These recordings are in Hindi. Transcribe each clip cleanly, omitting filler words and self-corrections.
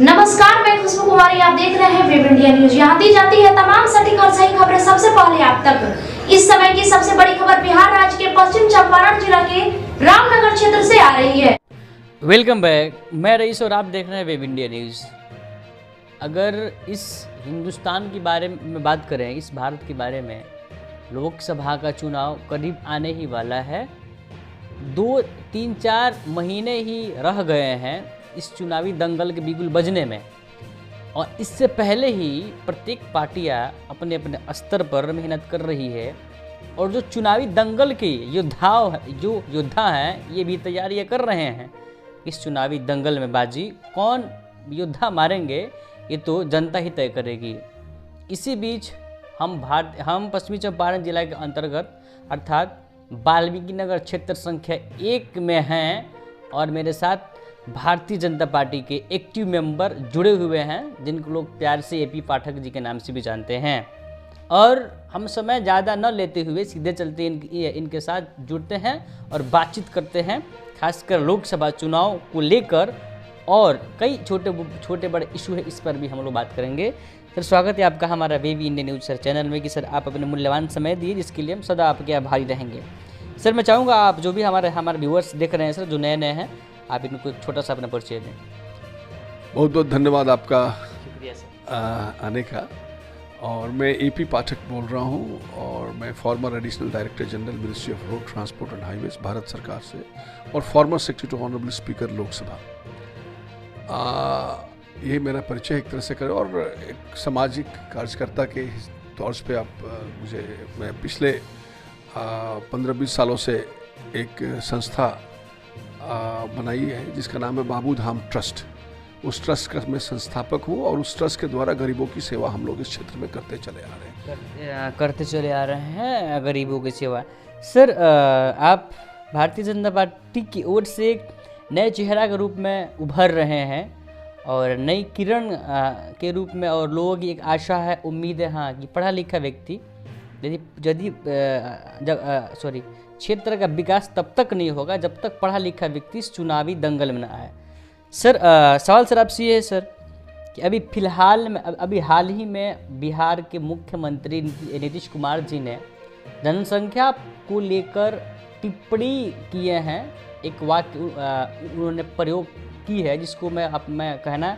नमस्कार, मैं खुशबू कुमारी। आप देख रहे हैं वेब इंडिया न्यूज। यहाँ दी जाती है तमाम सटीक और सही खबरें सबसे पहले आप तक। इस समय की सबसे बड़ी खबर बिहार राज्य के पश्चिम चंपारण जिला के रामनगर क्षेत्र से आ रही है। वेलकम बैक, मैं रईस और आप देख रहे हैं वेब इंडिया न्यूज। अगर इस हिंदुस्तान के बारे में बात करें, इस भारत के बारे में, लोकसभा का चुनाव करीब आने ही वाला है। 2-3-4 महीने ही रह गए हैं इस चुनावी दंगल के बिगुल बजने में, और इससे पहले ही प्रत्येक पार्टियां अपने अपने स्तर पर मेहनत कर रही है, और जो चुनावी दंगल के योद्धा हैं ये भी तैयारियां कर रहे हैं। इस चुनावी दंगल में बाजी कौन योद्धा मारेंगे ये तो जनता ही तय करेगी। इसी बीच हम पश्चिमी चंपारण जिला के अंतर्गत अर्थात वाल्मीकि नगर क्षेत्र संख्या 1 में हैं, और मेरे साथ भारतीय जनता पार्टी के एक्टिव मेंबर जुड़े हुए हैं, जिनको लोग प्यार से एपी पाठक जी के नाम से भी जानते हैं। और हम समय ज़्यादा न लेते हुए सीधे चलते इनके साथ जुड़ते हैं और बातचीत करते हैं, खासकर लोकसभा चुनाव को लेकर, और कई छोटे बड़े इशू है, इस पर भी हम लोग बात करेंगे। सर, स्वागत है आपका हमारा web India news sir channel में कि सर आप अपने मूल्यवान समय दिए, जिसके लिए हम सदा आपके आभारी रहेंगे। सर, मैं चाहूँगा आप जो भी हमारे व्यूअर्स देख रहे हैं सर, जो नए हैं, आप इनको एक छोटा सा अपना परिचय दें। बहुत बहुत धन्यवाद आपका शुक्रिया सर आने का। और मैं एपी पाठक बोल रहा हूँ, और मैं former additional director general ministry of road transport and highways Bharat सरकार से, और former secretary to honourable speaker Lok Sabha. ये मेरा परिचय एक तरह से करें, और एक सामाजिक कार्यकर्ता के तौर पे मैं पिछले 15-20 सालों से एक संस्था बनाई है जिसका नाम है बाबू धाम ट्रस्ट। उस ट्रस्ट का मैं संस्थापक हूँ, और उस ट्रस्ट के द्वारा गरीबों की सेवा हम लोग इस क्षेत्र में करते चले आ रहे हैं गरीबों की सेवा। सर, आप भारतीय जनता पार्टी की ओर से एक नए चेहरा के रूप में उभर रहे हैं, और नई किरण के रूप में, और लोगों की एक आशा है, उम्मीद है हाँ कि पढ़ा लिखा व्यक्ति यदि क्षेत्र का विकास तब तक नहीं होगा जब तक पढ़ा लिखा व्यक्ति इस चुनावी दंगल में न आए। सर, सवाल सर आपसे ये है सर कि अभी हाल ही में बिहार के मुख्यमंत्री नीतीश कुमार जी ने जनसंख्या को लेकर टिप्पणी किए हैं। एक वाक्य उन्होंने प्रयोग की है जिसको मैं कहना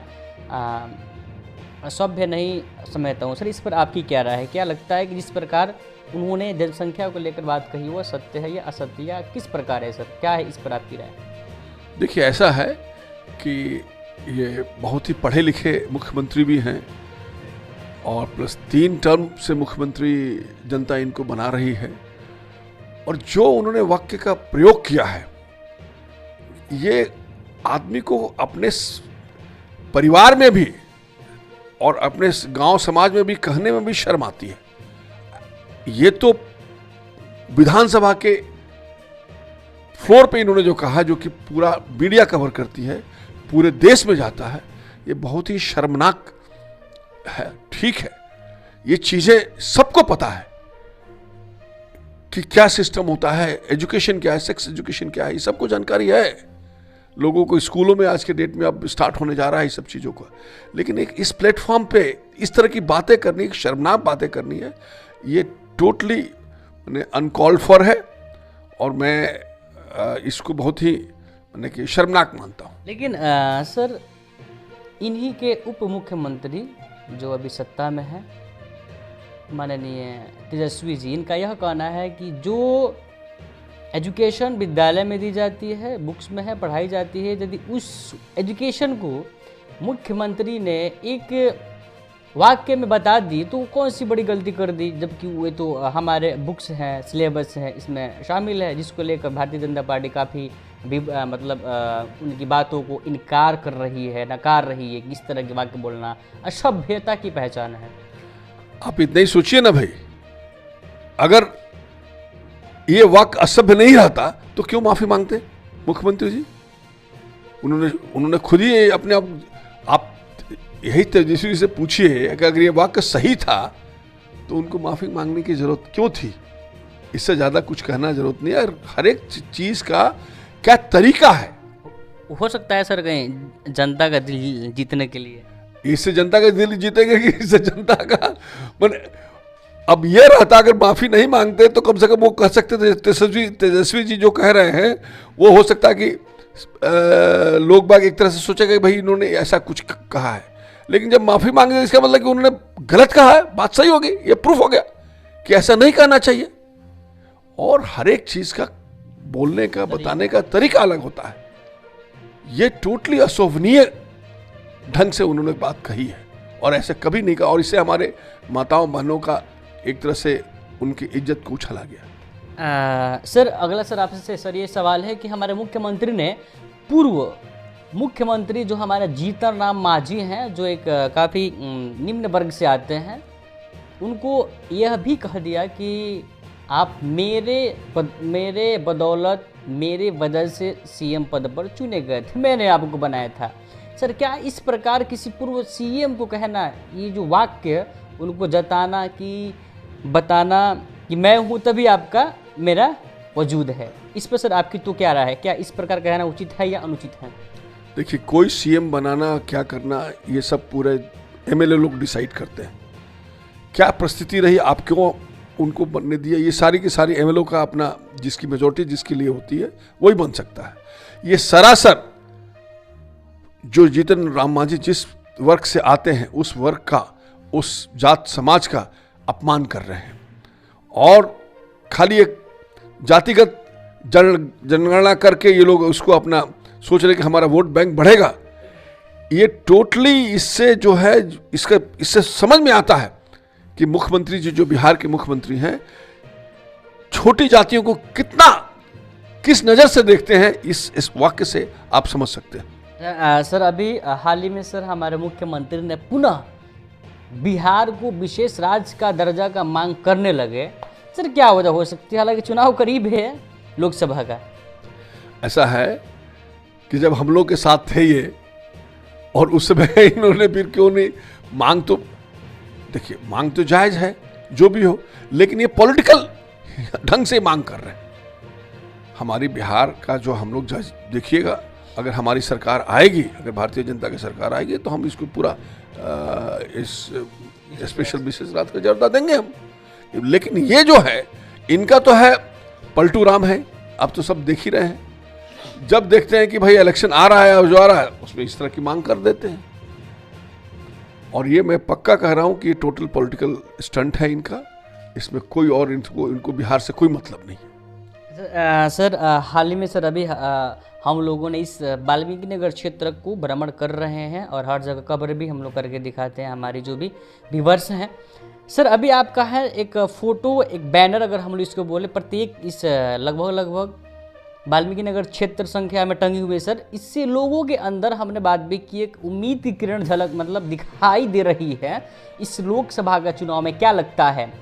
असभ्य नहीं समझता हूँ। सर, इस पर आपकी क्या राय है? क्या लगता है कि जिस प्रकार उन्होंने जनसंख्या को लेकर बात कही वो सत्य है या असत्य, या किस प्रकार है सर? क्या है इस पर आपकी राय? देखिए, ऐसा है कि ये बहुत ही पढ़े लिखे मुख्यमंत्री भी हैं, और प्लस 3 टर्म से मुख्यमंत्री जनता इनको बना रही है, और जो उन्होंने वाक्य का प्रयोग किया है, ये आदमी को अपने परिवार में भी और अपने गांव समाज में भी कहने में भी शर्म आती है। ये तो विधानसभा के फ्लोर पे इन्होंने जो कहा, जो कि पूरा मीडिया कवर करती है, पूरे देश में जाता है, ये बहुत ही शर्मनाक है। ठीक है, ये चीजें सबको पता है कि क्या सिस्टम होता है, एजुकेशन क्या है, सेक्स एजुकेशन क्या है, ये सबको जानकारी है। लोगों को स्कूलों में आज के डेट में अब स्टार्ट होने जा रहा है ये सब चीज़ों का। लेकिन एक इस प्लेटफॉर्म पे इस तरह की बातें करनी, शर्मनाक बातें करनी है, ये टोटली अनकॉल्ड फॉर है, और मैं इसको बहुत ही कि शर्मनाक मानता हूँ। लेकिन सर, इन्हीं के उप मुख्यमंत्री जो अभी सत्ता में है, माननीय तेजस्वी जी, इनका यह कहना है कि जो एजुकेशन विद्यालय में दी जाती है, बुक्स में है, पढ़ाई जाती है, यदि उस एजुकेशन को मुख्यमंत्री ने एक वाक्य में बता दी तो कौन सी बड़ी गलती कर दी, जबकि वो तो हमारे बुक्स हैं, सिलेबस हैं, इसमें शामिल है, जिसको लेकर भारतीय जनता पार्टी काफ़ी उनकी बातों को इनकार कर रही है, नकार रही है। किस तरह के वाक्य बोलना असभ्यता की पहचान है। आप इतना ही सोचिए ना भाई, अगर ये वाक्य असभ्य नहीं रहता तो क्यों माफी मांगते मुख्यमंत्री जी? उन्होंने खुद ही अपने आप यही तेजस्वी से पूछिए कि अगर ये वाक्य सही था तो उनको माफी मांगने की जरूरत क्यों थी? इससे ज्यादा कुछ कहना जरूरत नहीं है। हर एक चीज का क्या तरीका है, हो सकता है सर कहीं जनता का दिल जीतने के लिए? इससे जनता का दिल जीतेंगे कि इससे जनता का मैंने अब ये रहता, अगर माफी नहीं मांगते तो कम से कम वो कह सकते थे, तेजस्वी जी जो कह रहे हैं वो हो सकता है कि लोग बाग एक तरह से सोचेगा कि भाई इन्होंने ऐसा कुछ कहा है, लेकिन जब माफी मांगे इसका मतलब कि उन्होंने गलत कहा है, बात सही होगी, ये प्रूफ हो गया कि ऐसा नहीं कहना चाहिए। और हर एक चीज का बोलने का बताने का तरीका अलग होता है। ये टोटली अशोभनीय ढंग से उन्होंने बात कही है और ऐसे कभी नहीं कहा, और इससे हमारे माताओं बहनों का एक तरह से उनकी इज्जत को उछाला गया। सर अगला सर आपसे सर ये सवाल है कि हमारे मुख्यमंत्री ने पूर्व मुख्यमंत्री जो हमारे जीतन राम मांझी हैं, जो एक काफ़ी निम्न वर्ग से आते हैं, उनको यह भी कह दिया कि आप मेरे बदौलत मेरे वजह से सीएम पद पर चुने गए थे, मैंने आपको बनाया था। सर क्या इस प्रकार किसी पूर्व सीएम को कहना, ये जो वाक्य उनको जताना कि बताना कि मैं हूँ तभी आपका मेरा वजूद है, इस पर सर आपकी तो क्या राय है? क्या इस प्रकार कहना उचित है या अनुचित है? देखिए, कोई सीएम बनाना क्या करना ये सब पूरे एमएलए लोग डिसाइड करते हैं। क्या परिस्थिति रही, आप क्यों उनको बनने दिया, ये सारी की सारी एमएलए का अपना, जिसकी मेजोरिटी जिसके लिए होती है वही बन सकता है। ये सरासर जो जीतन राम मांझी जिस वर्ग से आते हैं उस वर्ग का, उस जात समाज का अपमान कर रहे हैं और खाली एक जातिगत जनगणना करके ये लोग उसको अपना सोच रहे कि हमारा वोट बैंक बढ़ेगा। ये टोटली इससे जो है इससे समझ में आता है कि मुख्यमंत्री जी जो बिहार के मुख्यमंत्री हैं छोटी जातियों को किस नज़र से देखते हैं, इस वाक्य से आप समझ सकते हैं। सर अभी हाल ही में सर हमारे मुख्यमंत्री ने पुनः बिहार को विशेष राज्य का दर्जा का मांग करने लगे। सर क्या वजह हो सकती है, हालांकि चुनाव करीब है लोकसभा का? ऐसा है कि जब हम लोग के साथ थे ये और उस समय इन्होंने फिर क्यों नहीं मांग, तो देखिए मांग तो जायज है जो भी हो, लेकिन ये पॉलिटिकल ढंग से मांग कर रहे हैं। हमारी बिहार का जो हम लोग देखिएगा, अगर हमारी सरकार आएगी, अगर भारतीय जनता की सरकार आएगी तो हम इसको पूरा इस स्पेशल विशेष रात का दर्जा देंगे हम। लेकिन ये जो है इनका तो है पलटू राम है, अब तो सब देख ही रहे हैं। जब देखते हैं कि भाई इलेक्शन आ रहा है और जो आ रहा है उसमें इस तरह की मांग कर देते हैं। और ये मैं पक्का कह रहा हूं कि ये टोटल पॉलिटिकल स्टंट है इनका, इसमें कोई और इनको बिहार से कोई मतलब नहीं है। सर हाल ही में सर अभी हम लोगों ने इस वाल्मीकि नगर क्षेत्र को भ्रमण कर रहे हैं और हर जगह कवर भी हम लोग करके दिखाते हैं हमारी जो भी व्यूअर्स हैं। सर अभी आपका है एक फ़ोटो, एक बैनर अगर हम लोग इसको बोले, प्रत्येक इस लगभग वाल्मीकि नगर क्षेत्र संख्या में टंगी हुई है सर। इससे लोगों के अंदर हमने बात भी की, एक उम्मीद की किरण झलक मतलब दिखाई दे रही है। इस लोकसभा का चुनाव में क्या लगता है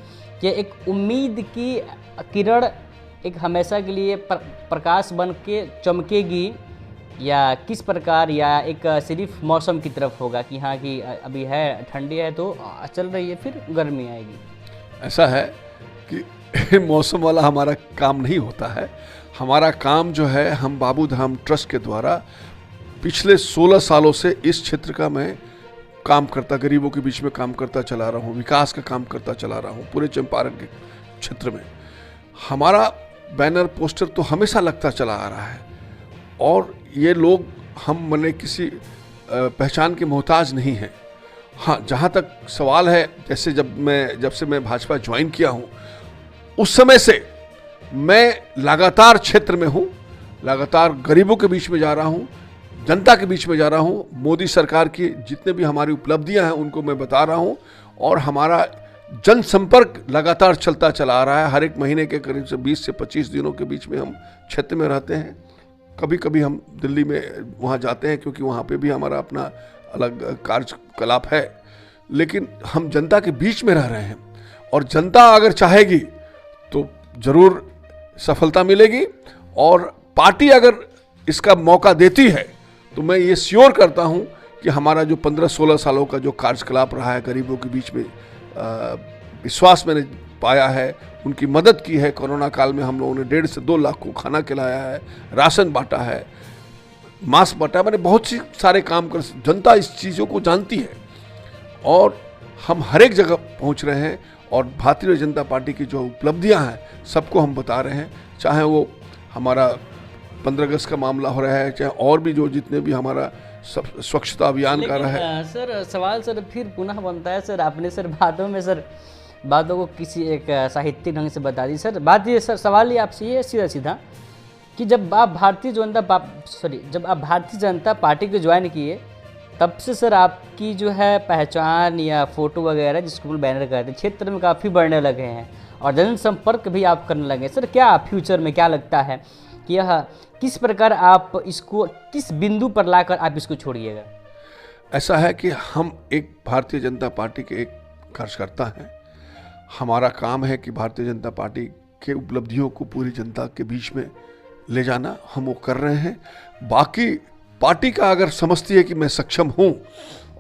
कि एक उम्मीद की किरण एक हमेशा के लिए प्रकाश बन के चमकेगी, या किस प्रकार, या एक सिर्फ मौसम की तरफ होगा कि हाँ कि अभी है ठंडी है तो चल रही है फिर गर्मी आएगी? ऐसा है कि मौसम वाला हमारा काम नहीं होता है। हमारा काम जो है, हम बाबू धाम ट्रस्ट के द्वारा पिछले 16 सालों से इस क्षेत्र का मैं काम करता, गरीबों के बीच में काम करता चला रहा हूँ, विकास का काम करता चला रहा हूँ पूरे चंपारण के क्षेत्र में। हमारा बैनर पोस्टर तो हमेशा लगता चला आ रहा है और ये लोग हम मने किसी पहचान के मोहताज नहीं हैं। हाँ, जहाँ तक सवाल है, जैसे जब से मैं भाजपा ज्वाइन किया हूँ उस समय से मैं लगातार क्षेत्र में हूँ, लगातार गरीबों के बीच में जा रहा हूँ, जनता के बीच में जा रहा हूँ। मोदी सरकार की जितने भी हमारी उपलब्धियाँ हैं उनको मैं बता रहा हूँ और हमारा जनसंपर्क लगातार चलता चला आ रहा है। हर एक महीने के करीब से 20 से 25 दिनों के बीच में हम क्षेत्र में रहते हैं। कभी कभी हम दिल्ली में वहाँ जाते हैं क्योंकि वहाँ पे भी हमारा अपना अलग कार्यकलाप है, लेकिन हम जनता के बीच में रह रहे हैं और जनता अगर चाहेगी तो ज़रूर सफलता मिलेगी। और पार्टी अगर इसका मौका देती है तो मैं ये श्योर करता हूँ कि हमारा जो 15-16 सालों का जो कार्यकलाप रहा है, गरीबों के बीच में विश्वास मैंने पाया है, उनकी मदद की है। कोरोना काल में हम लोगों ने 1.5 से 2 लाख को खाना खिलाया है, राशन बांटा है, मास्क बटा, मैंने बहुत सी सारे काम कर, जनता इस चीज़ों को जानती है और हम हर एक जगह पहुंच रहे हैं और भारतीय जनता पार्टी की जो उपलब्धियां हैं सबको हम बता रहे हैं, चाहे वो हमारा 15 अगस्त का मामला हो रहा है, चाहे और भी जो जितने भी हमारा स्वच्छता अभियान का रहा है। सर सवाल सर फिर पुनः बनता है सर, आपने सर बातों को किसी एक साहित्यिक ढंग से बता दी सर। बात ये सर, सवाल ये आपसे ये सीधा सीधा कि जब आप भारतीय जनता पार्टी को ज्वाइन किए तब से सर आपकी जो है पहचान या फोटो वगैरह जिसको बैनर कहते हैं क्षेत्र में काफ़ी बढ़ने लगे हैं और जनसंपर्क भी आप करने लगे सर। क्या फ्यूचर में क्या लगता है कि यह किस प्रकार आप इसको किस बिंदु पर लाकर आप इसको छोड़िएगा? ऐसा है कि हम एक भारतीय जनता पार्टी के एक कार्यकर्ता हैं, हमारा काम है कि भारतीय जनता पार्टी के उपलब्धियों को पूरी जनता के बीच में ले जाना, हम वो कर रहे हैं। बाकी पार्टी का अगर समझती है कि मैं सक्षम हूँ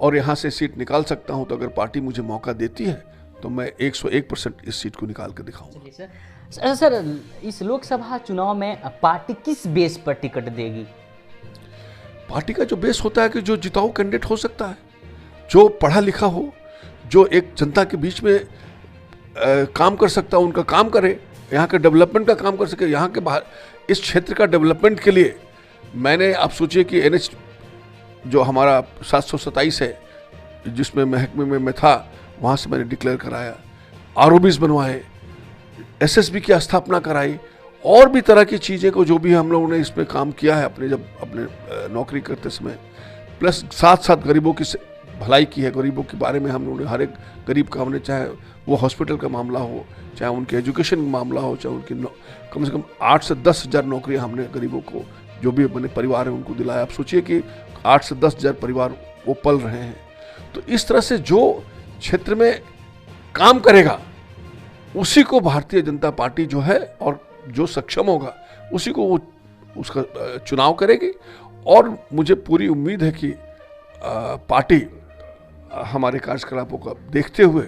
और यहाँ से सीट निकाल सकता हूँ, तो अगर पार्टी मुझे मौका देती है तो मैं 101% इस सीट को निकाल कर दिखाऊंगा। सर इस लोकसभा चुनाव में पार्टी किस बेस पर टिकट देगी? पार्टी का जो बेस होता है कि जो जिताऊ कैंडिडेट हो सकता है, जो पढ़ा लिखा हो, जो एक जनता के बीच में काम कर सकता है, उनका काम करे, यहाँ के डेवलपमेंट का काम कर सके। यहाँ के बाहर इस क्षेत्र का डेवलपमेंट के लिए मैंने, आप सोचिए कि NH जो हमारा 727 है जिसमें महकमे में मैं था, वहाँ से मैंने डिक्लेयर कराया, ROBs बनवाए, SSB की स्थापना कराई और भी तरह की चीज़ें को जो भी हम लोगों ने इसमें काम किया है अपने नौकरी करते समय। प्लस साथ साथ गरीबों की भलाई की है, गरीबों के बारे में हम लोगों ने हर एक गरीब का, हमने चाहे वो हॉस्पिटल का मामला हो, चाहे उनके एजुकेशन का मामला हो, चाहे उनकी कम से कम 8 से 10 हज़ार नौकरियाँ हमने गरीबों को, जो भी अपने परिवार है उनको दिलाया। आप सोचिए कि 8 से 10 हज़ार परिवार वो पल रहे हैं। तो इस तरह से जो क्षेत्र में काम करेगा उसी को भारतीय जनता पार्टी जो है और जो सक्षम होगा उसी को वो उसका चुनाव करेगी और मुझे पूरी उम्मीद है कि पार्टी हमारे कार्यकलापों का देखते हुए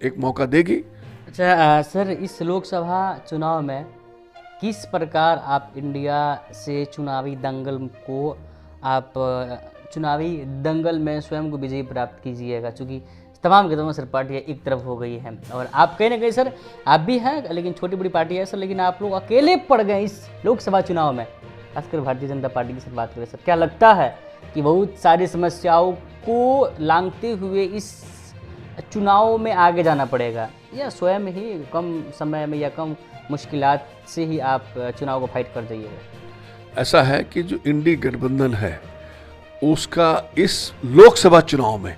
एक मौका देगी। अच्छा सर, इस लोकसभा चुनाव में किस प्रकार आप इंडिया से चुनावी दंगल में स्वयं को विजयी प्राप्त कीजिएगा? चूँकि तमाम के तमाम सर पार्टियाँ एक तरफ हो गई हैं और आप कहीं ना कहीं सर आप भी हैं, लेकिन छोटी बड़ी पार्टी है सर, लेकिन आप लोग अकेले पड़ गए इस लोकसभा चुनाव में। खासकर भारतीय जनता पार्टी की सर बात करें सर, क्या लगता है कि बहुत सारी समस्याओं को लांघते हुए इस चुनाव में आगे जाना पड़ेगा या स्वयं ही कम समय में या कम मुश्किलात से ही आप चुनाव को फाइट कर जाइएगा? ऐसा है कि जो इंडी गठबंधन है उसका इस लोकसभा चुनाव में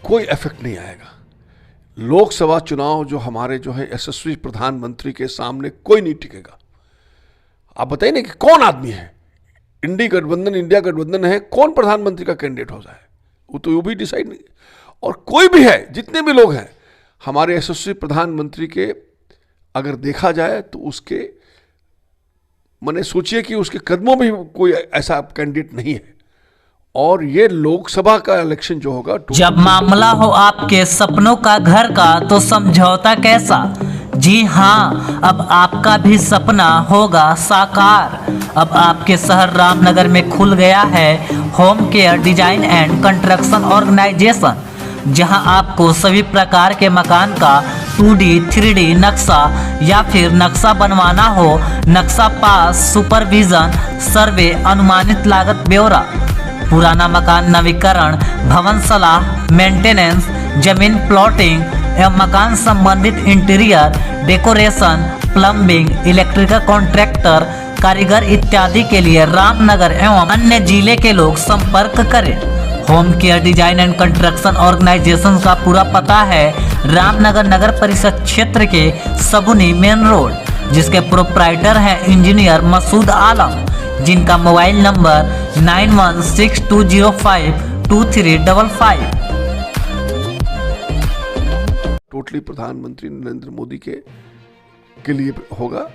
कोई इफेक्ट नहीं आएगा। लोकसभा चुनाव जो हमारे जो है यशस्वी प्रधानमंत्री के सामने कोई नहीं टिकेगा। आप बताइए ना कि कौन आदमी है, इंडिया गठबंधन है, कौन प्रधानमंत्री का कैंडिडेट हो जाए, वो भी डिसाइड नहीं। और कोई भी है, जितने भी लोग हैं हमारे यशस्वी प्रधानमंत्री के, अगर देखा जाए तो उसके मैंने सोचिए कि उसके कदमों में कोई ऐसा कैंडिडेट नहीं है। और ये लोकसभा का इलेक्शन जो होगा, जब मामला हो आपके सपनों का घर का तो समझौता कैसा? जी हाँ, अब आपका भी सपना होगा साकार। अब आपके शहर रामनगर में खुल गया है home care design and construction organisation, जहां आपको सभी प्रकार के मकान का 2D 3D नक्शा या फिर नक्शा बनवाना हो, नक्शा पास, सुपरविजन, सर्वे, अनुमानित लागत ब्यौरा, पुराना मकान नवीकरण, भवन सलाह, मेंटेनेंस, जमीन प्लॉटिंग एवं मकान संबंधित interior decoration, plumbing, electrical contractor, कारीगर इत्यादि के लिए रामनगर एवं अन्य जिले के लोग संपर्क करें। Home care design and construction organisation का पूरा पता है रामनगर नगर परिषद क्षेत्र के सबुनी मेन रोड, जिसके प्रोप्राइटर हैं इंजीनियर मसूद आलम, जिनका मोबाइल नंबर 9162052355। टोटली प्रधानमंत्री नरेंद्र मोदी के लिए होगा।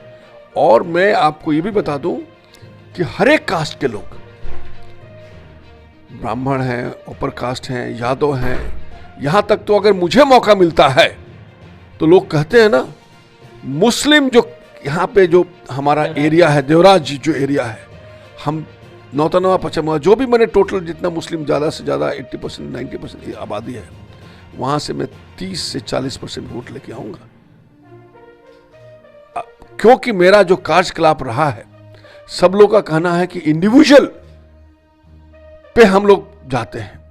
और मैं आपको ये भी बता दूं कि हर एक कास्ट के लोग, ब्राह्मण हैं, अपर कास्ट हैं, यादव हैं, यहाँ तक तो अगर मुझे मौका मिलता है तो लोग कहते हैं ना, मुस्लिम जो यहाँ पे जो हमारा एरिया है, देवराज जो एरिया है, हम नौतनवा पचमवा जो भी मैंने टोटल जितना मुस्लिम ज़्यादा से ज़्यादा 80% 90% आबादी है, वहाँ से मैं 30 से 40% वोट लेके आऊँगा। क्योंकि मेरा जो कार्यकलाप रहा है, सब लोग का कहना है कि इंडिविजुअल पे हम लोग जाते हैं।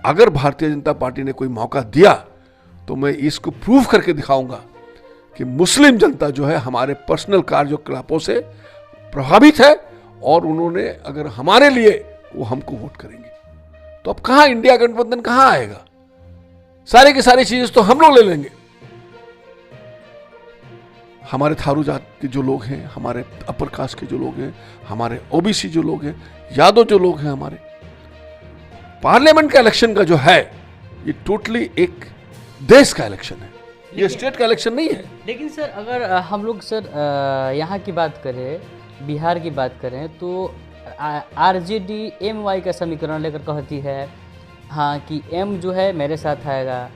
अगर भारतीय जनता पार्टी ने कोई मौका दिया तो मैं इसको प्रूव करके दिखाऊंगा कि मुस्लिम जनता जो है हमारे पर्सनल कार्यकलापों से प्रभावित है और उन्होंने अगर हमारे लिए वो हमको वोट करेंगे। तो अब कहां इंडिया गठबंधन कहां आएगा? सारे की सारी चीजें तो हम लोग ले लेंगे। हमारे थारू जात के जो लोग हैं, हमारे अपर कास्ट के जो लोग हैं, हमारे ओबीसी जो लोग हैं, यादव जो लोग हैं, हमारे पार्लियामेंट का इलेक्शन का जो है ये टोटली एक देश का इलेक्शन है, ये स्टेट का इलेक्शन नहीं है। लेकिन सर अगर हम लोग सर यहाँ की बात करें, बिहार की बात करें तो आरजेडी MY का समीकरण लेकर कहती है हाँ कि M जो है मेरे साथ आएगा,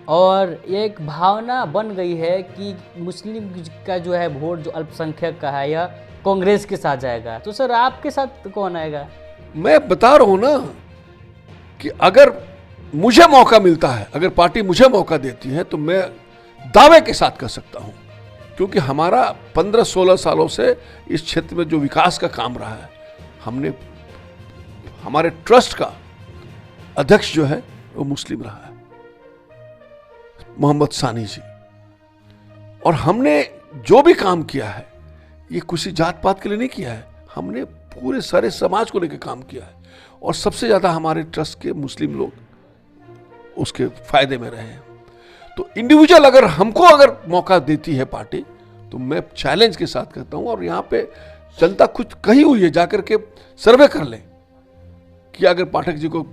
और एक भावना बन गई है कि मुस्लिम का जो है वोट जो अल्पसंख्यक का है यह कांग्रेस के साथ जाएगा। तो सर आपके साथ कौन आएगा? मैं बता रहा हूं ना कि अगर मुझे मौका मिलता है, अगर पार्टी मुझे मौका देती है तो मैं दावे के साथ कह सकता हूं, क्योंकि हमारा 15-16 सालों से इस क्षेत्र में जो विकास का काम रहा है, हमने हमारे ट्रस्ट का अध्यक्ष जो है वो मुस्लिम रहा है, मोहम्मद सानी जी, और हमने जो भी काम किया है ये किसी जात पात के लिए नहीं किया है, हमने पूरे सारे समाज को लेकर काम किया है, और सबसे ज्यादा हमारे ट्रस्ट के मुस्लिम लोग उसके फायदे में रहे हैं। तो इंडिविजुअल अगर हमको अगर मौका देती है पार्टी तो मैं चैलेंज के साथ कहता हूं, और यहां पे जनता कुछ कही हुई है, जाकर के सर्वे कर लें कि अगर पाठक जी को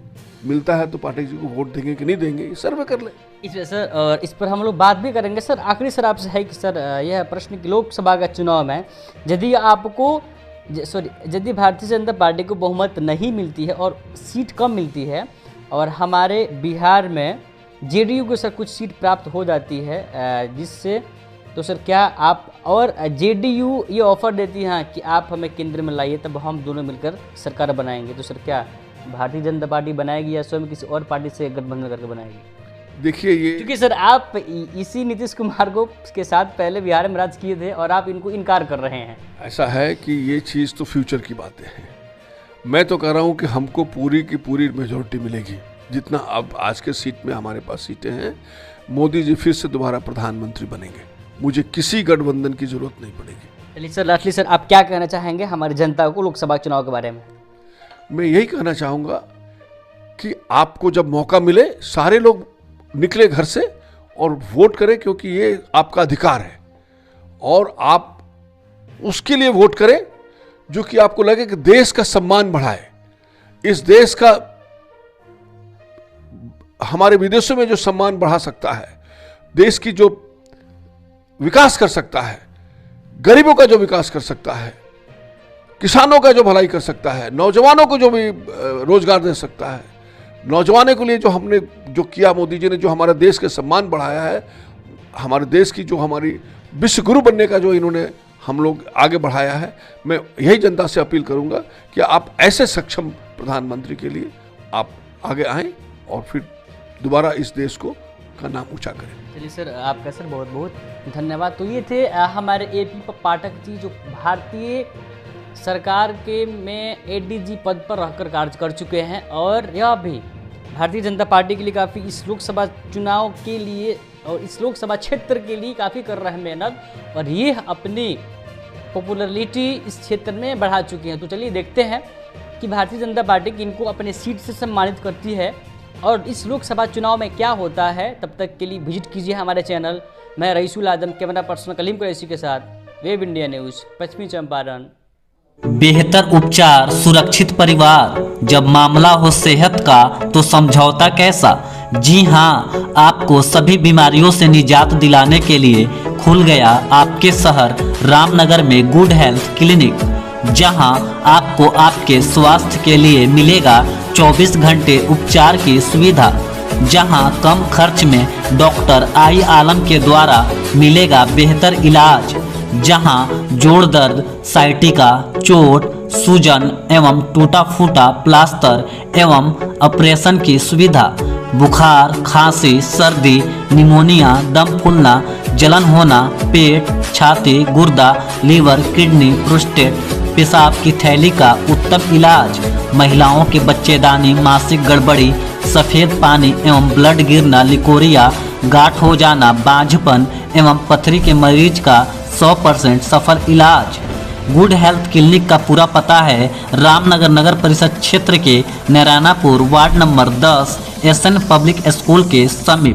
मिलता है तो पाठक जी को वोट देंगे कि नहीं देंगे, ये सर्वे कर लें। इस सर और इस पर हम लोग बात भी करेंगे। सर आखिरी सर आपसे है कि सर यह प्रश्न कि लोकसभा का चुनाव में यदि आपको यदि भारतीय जनता पार्टी को बहुमत नहीं मिलती है और सीट कम मिलती है और हमारे बिहार में JDU को सर कुछ सीट प्राप्त हो जाती है जिससे, तो सर क्या आप और JDU ये ऑफर देती है कि आप हमें केंद्र में लाइए तब हम दोनों मिलकर सरकार बनाएंगे, तो सर क्या भारतीय जनता पार्टी बनाएगी या स्वयं किसी और पार्टी से गठबंधन करके बनाएगी? देखिए ये, क्योंकि सर आप इसी नीतीश कुमार को के साथ पहले बिहार में राज किए थे और आप इनको इनकार कर रहे हैं। ऐसा है कि ये चीज़ तो फ्यूचर की बातें हैं। मैं तो कह रहा हूँ कि हमको पूरी की पूरी मेजॉरिटी मिलेगी, जितना अब आज के सीट में हमारे पास सीटें हैं। मोदी जी फिर से दोबारा प्रधानमंत्री बनेंगे, मुझे किसी गठबंधन की जरूरत नहीं पड़ेगी। चलिए सर, लास्टली सर आप क्या कहना चाहेंगे हमारी जनता को लोकसभा चुनाव के बारे में? मैं यही कहना चाहूँगा कि आपको जब मौका मिले सारे लोग निकले घर से और वोट करें, क्योंकि ये आपका अधिकार है, और आप उसके लिए वोट करें जो कि आपको लगे कि देश का सम्मान बढ़ाए, इस देश का हमारे विदेशों में जो सम्मान बढ़ा सकता है, देश की जो विकास कर सकता है, गरीबों का जो विकास कर सकता है, किसानों का जो भलाई कर सकता है, नौजवानों को जो भी रोजगार दे सकता है, नौजवानों के लिए जो हमने जो किया, मोदी जी ने जो हमारे देश के सम्मान बढ़ाया है, हमारे देश की जो हमारी विश्व गुरु बनने का जो इन्होंने हम लोग आगे बढ़ाया है, मैं यही जनता से अपील करूंगा कि आप ऐसे सक्षम प्रधानमंत्री के लिए आप आगे आएं और फिर दोबारा इस देश को का नाम ऊंचा करें। चलिए सर, आपका सर बहुत बहुत धन्यवाद। तो ये थे हमारे AP पाठक जी, जो भारतीय सरकार के में ADG पद पर रहकर कार्य कर चुके हैं, और यह भी भारतीय जनता पार्टी के लिए काफ़ी इस लोकसभा चुनाव के लिए और इस लोकसभा क्षेत्र के लिए काफ़ी कर रहे हैं मेहनत, और ये अपनी पॉपुलरिटी इस क्षेत्र में बढ़ा चुके हैं। तो चलिए देखते हैं कि भारतीय जनता पार्टी इनको अपने सीट से सम्मानित करती है और इस लोकसभा चुनाव में क्या होता है। तब तक के लिए विजिट कीजिए हमारे चैनल। मैं रईसुल आदम, कैमरा पर्सन कलीम कुरैशी के साथ, वेब इंडिया न्यूज़, पश्चिमी चंपारण। बेहतर उपचार, सुरक्षित परिवार। जब मामला हो सेहत का तो समझौता कैसा? जी हाँ, आपको सभी बीमारियों से निजात दिलाने के लिए खुल गया आपके शहर रामनगर में गुड हेल्थ क्लिनिक, जहां आपको आपके स्वास्थ्य के लिए मिलेगा 24 घंटे उपचार की सुविधा, जहां कम खर्च में डॉक्टर आई आलम के द्वारा मिलेगा बेहतर इलाज, जहां जोड़ दर्द, साइटिका, चोट, सूजन एवं टूटा फूटा प्लास्टर एवं ऑपरेशन की सुविधा, बुखार, खांसी, सर्दी, निमोनिया, दम फूलना, जलन होना, पेट, छाती, गुर्दा, लीवर, किडनी, प्रोस्टेट, पेशाब की थैली का उत्तम इलाज, महिलाओं के बच्चेदानी, मासिक गड़बड़ी, सफ़ेद पानी एवं ब्लड गिरना, लिकोरिया, गांठ हो जाना, बांझपन एवं पथरी के मरीज का 100% सफल इलाज। गुड हेल्थ क्लिनिक का पूरा पता है रामनगर नगर परिषद क्षेत्र के Narayanapur ward number 10 SN public school के समीप।